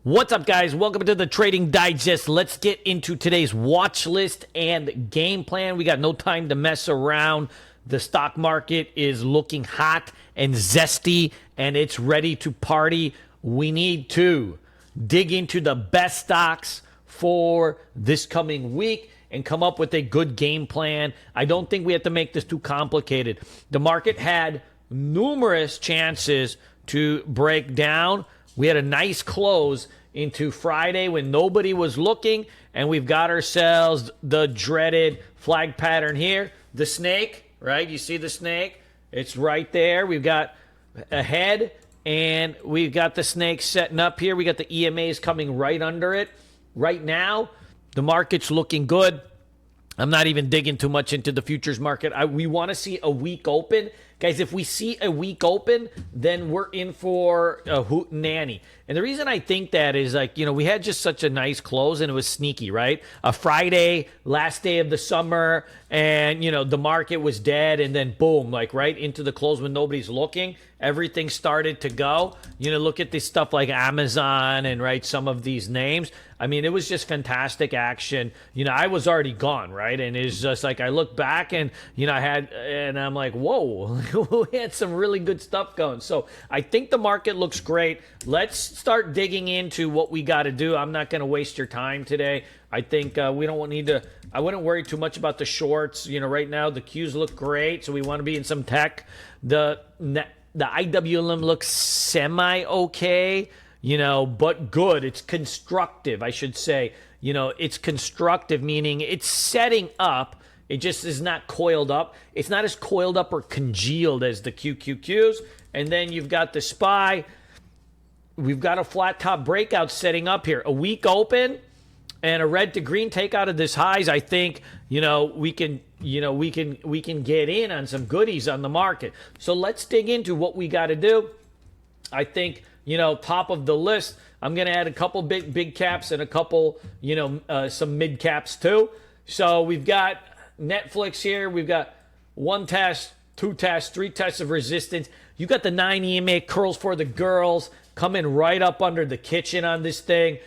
What's up, guys? Welcome to the Trading Digest. Let's get into today's watch list and game plan. We got no time to mess around. The stock market is looking hot and zesty, and it's ready to party. We need to dig into the best stocks for this coming week and come up with a good game plan. I don't think we have to make this too complicated. The market had numerous chances to break down. We had a nice close into Friday when nobody was looking, and we've got ourselves the dreaded flag pattern here. The snake, right? You see the snake? It's right there. We've got a head, and we've got the snake setting up here. We got the EMAs coming right under it. Right now, the market's looking good. I'm not even digging too much into the futures market. We want to see a weak open. Guys, if we see a weak open, then we're in for a hootenanny. And the reason I think that is, we had just such a nice close, and it was sneaky, right? A Friday, last day of the summer, and, the market was dead, and then boom, right into the close when nobody's looking, everything started to go. Look at this stuff like Amazon and, some of these names. I mean, it was just fantastic action. I was already gone, right? And it's just I look back and, and I'm like, whoa, we had some really good stuff going. So I think the market looks great. Let's start digging into what we got to do. I'm not going to waste your time today. I think we don't need to. I wouldn't worry too much about the shorts. Right now the Qs look great, so we want to be in some tech. The IWM looks semi-okay, but good. It's constructive, I should say. It's constructive, meaning it's setting up. It just is not coiled up. It's not as coiled up or congealed as the QQQs. And then you've got the SPY. We've got a flat top breakout setting up here. A weak open and a red to green take out of this highs. I think, we can get in on some goodies on the market. So let's dig into what we got to do. I think, top of the list, I'm going to add a couple big caps and a couple, some mid caps too. So we've got Netflix here. We've got one test, two tests, three tests of resistance. You got the 9 EMA curls for the girls coming right up under the kitchen on this thing.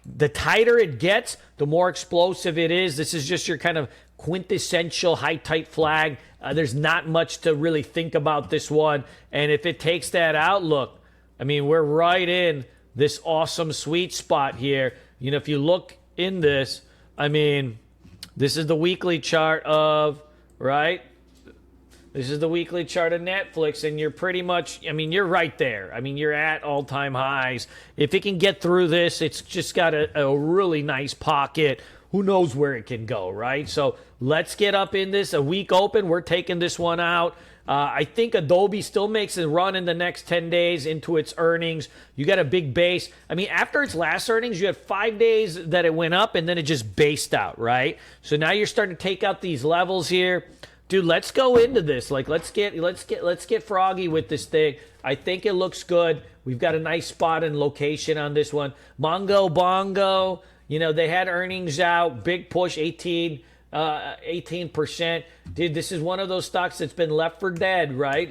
The tighter it gets, the more explosive it is. This is just your kind of quintessential high tight flag. There's not much to really think about this one. And if it takes that out, look, we're right in this awesome sweet spot here. If you look in this, this is the weekly chart of, right? This is the weekly chart of Netflix, and you're pretty much, you're right there. You're at all-time highs. If it can get through this, it's just got a really nice pocket. Who knows where it can go, right? So let's get up in this. A week open, we're taking this one out. I think Adobe still makes a run in the next 10 days into its earnings. You got a big base. After its last earnings, you had 5 days that it went up, and then it just based out, right? So now you're starting to take out these levels here. Dude, let's go into this. Let's get froggy with this thing. I think it looks good. We've got a nice spot and location on this one. Mongo Bongo, they had earnings out, big push, 18%. Dude, this is one of those stocks that's been left for dead, right?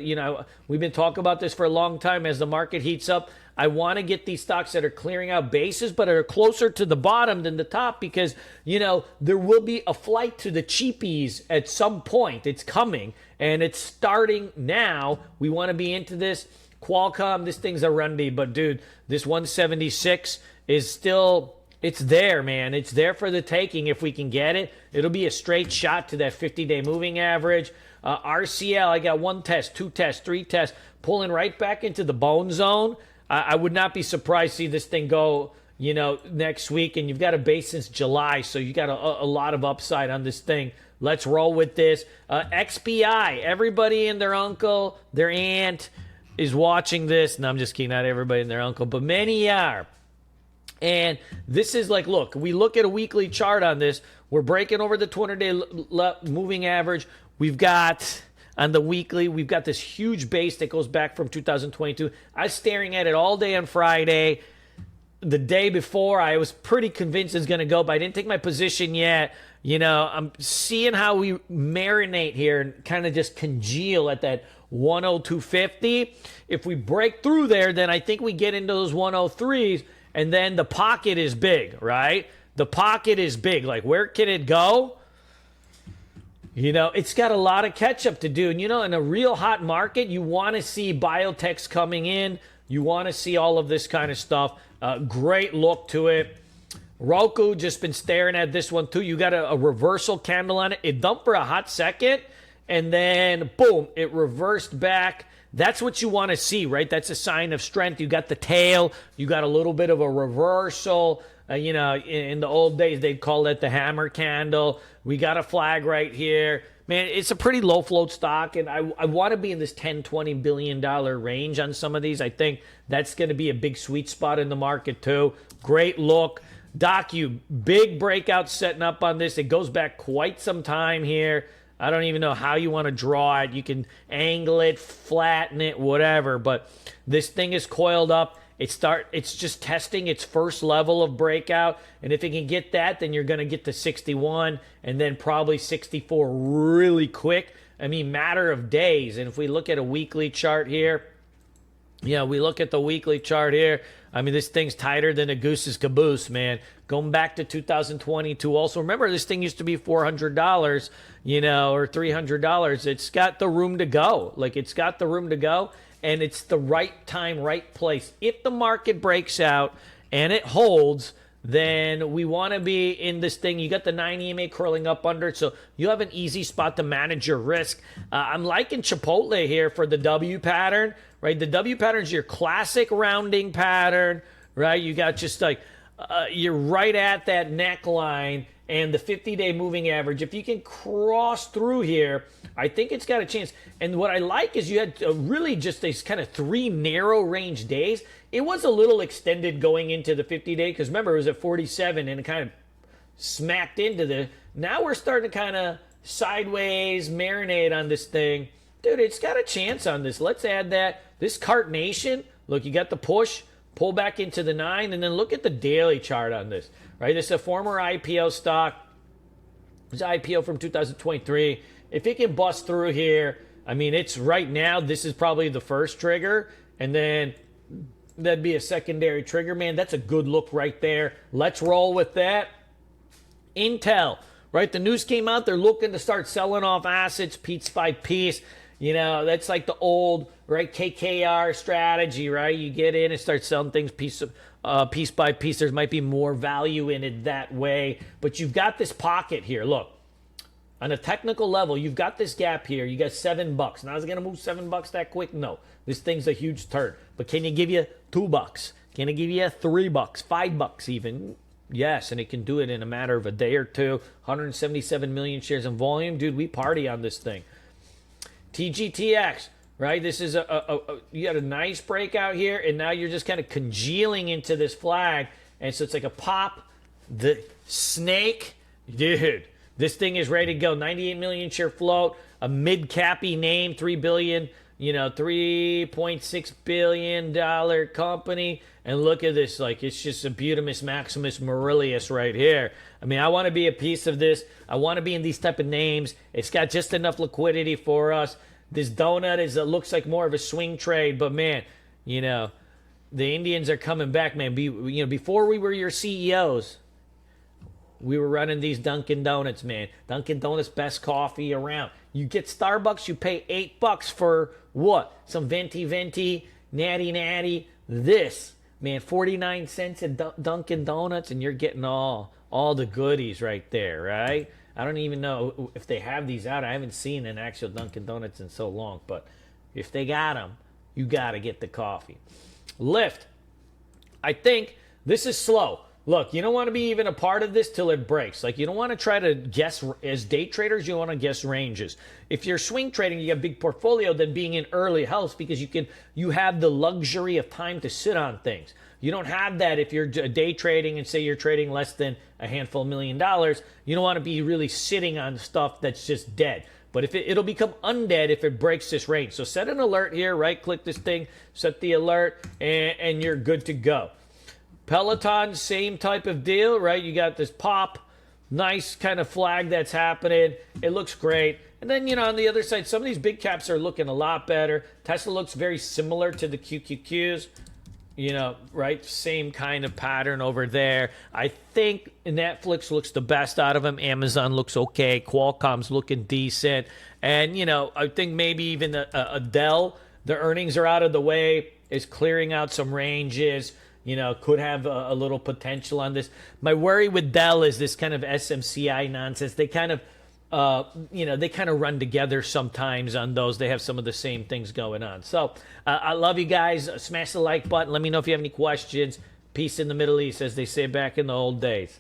We've been talking about this for a long time. As the market heats up, I want to get these stocks that are clearing out bases but are closer to the bottom than the top because, there will be a flight to the cheapies at some point. It's coming, and it's starting now. We want to be into this. Qualcomm, this thing's a rundy, but, dude, this 176 is still... It's there, man. It's there for the taking if we can get it. It'll be a straight shot to that 50-day moving average. RCL, I got one test, two tests, three tests, pulling right back into the bone zone. I would not be surprised to see this thing go, next week. And you've got a base since July, so you got a lot of upside on this thing. Let's roll with this. XPI, everybody and their uncle, their aunt is watching this. No, I'm just kidding. Not everybody and their uncle, but many are. And this is look, we look at a weekly chart on this. We're breaking over the 200-day moving average. We've got, on the weekly, we've got this huge base that goes back from 2022. I was staring at it all day on Friday. The day before, I was pretty convinced it's going to go, but I didn't take my position yet. I'm seeing how we marinate here and kind of just congeal at that 102.50. If we break through there, then I think we get into those 103s. And then the pocket is big, right? The pocket is big. Like, where can it go? You know, it's got a lot of catch up to do. And, you know, in a real hot market, you want to see biotechs coming in. You want to see all of this kind of stuff. Great look to it. Roku, just been staring at this one too. You got a reversal candle on it. It dumped for a hot second, and then boom, it reversed back. That's what you want to see, right? That's a sign of strength. You got the tail. You got a little bit of a reversal. You know, in the old days, they'd call it the hammer candle. We got a flag right here. Man, it's a pretty low float stock, and I want to be in this $10, $20 billion range on some of these. I think that's going to be a big sweet spot in the market too. Great look. Docu, big breakout setting up on this. It goes back quite some time here. I don't even know how you want to draw it. You can angle it, flatten it, whatever, but this thing is coiled up. It's just testing its first level of breakout, and if it can get that, then you're going to get to 61 and then probably 64 really quick. I mean, matter of days. And if we look at a weekly chart here, yeah, we look at the weekly chart here. I mean, this thing's tighter than a goose's caboose, man. Going back to 2022. Also, remember, this thing used to be $400, you know, or $300. It's got the room to go. Like, it's got the room to go. And it's the right time, right place. If the market breaks out and it holds, then we want to be in this thing. You got the 9 EMA curling up under it, so you have an easy spot to manage your risk. I'm liking Chipotle here for the W pattern, right? The W pattern is your classic rounding pattern, right? You got just like, you're right at that neckline and the 50-day moving average. If you can cross through here, I think it's got a chance. And what I like is you had really just these kind of 3 narrow range days. It was a little extended going into the 50-day because remember, it was at 47 and it kind of smacked into the. Now we're starting to kind of sideways marinate on this thing. Dude, it's got a chance on this. Let's add that. This Cart Nation, look, you got the push, pull back into the 9, and then look at the daily chart on this, right? This is a former IPO stock. It's IPO from 2023. If it can bust through here, I mean, it's right now, this is probably the first trigger, and then that'd be a secondary trigger, man. That's a good look right there. Let's roll with that. Intel, right? The news came out. They're looking to start selling off assets piece by piece. You know, that's like the old, right, KKR strategy, right? You get in and start selling things piece by piece. There might be more value in it that way. But you've got this pocket here. Look, on a technical level, you've got this gap here. You got $7. Now, is it going to move $7 that quick? No. This thing's a huge turn. But can you give you $2? Can it give you $3, $5 even? Yes, and it can do it in a matter of a day or two. 177 million shares in volume. Dude, we party on this thing. TGTX, right? This is you had a nice breakout here, and now you're just kind of congealing into this flag. And so it's like a pop. The snake, dude, this thing is ready to go. 98 million share float, a mid-cappy name, $3 billion, you know, $3.6 billion company. And look at this, like, it's just a Butamus Maximus Murilius right here. I mean, I want to be a piece of this. I want to be in these type of names. It's got just enough liquidity for us. This donut looks like more of a swing trade, but man, you know, the Indians are coming back, man. Before we were your CEOs, we were running these Dunkin' Donuts, man. Dunkin' Donuts, best coffee around. You get Starbucks, you pay $8 for what? Some venti, natty. This, man, 49 cents at Dunkin' Donuts, and you're getting all the goodies right there, right? I don't even know if they have these out. I haven't seen an actual Dunkin' Donuts in so long, but if they got them, you got to get the coffee. Lyft, I think this is slow. Look, you don't want to be even a part of this till it breaks. Like, you don't want to try to guess. As day traders, you want to guess ranges. If you're swing trading, you have a big portfolio, then being in early helps because you have the luxury of time to sit on things. You don't have that if you're day trading and say you're trading less than a handful of $1 million. You don't want to be really sitting on stuff that's just dead. But if it'll become undead if it breaks this range. So set an alert here, right-click this thing, set the alert, and you're good to go. Peloton, same type of deal, right? You got this pop, nice kind of flag that's happening. It looks great. And then, you know, on the other side, some of these big caps are looking a lot better. Tesla looks very similar to the QQQs. right? Same kind of pattern over there. I think Netflix looks the best out of them. Amazon looks okay. Qualcomm's looking decent. And, I think maybe even Dell, the earnings are out of the way, is clearing out some ranges. Could have a little potential on this. My worry with Dell is this kind of SMCI nonsense. They kind of they kind of run together sometimes on those. They have some of the same things going on. So I love you guys. Smash the like button. Let me know if you have any questions. Peace in the Middle East, as they say back in the old days.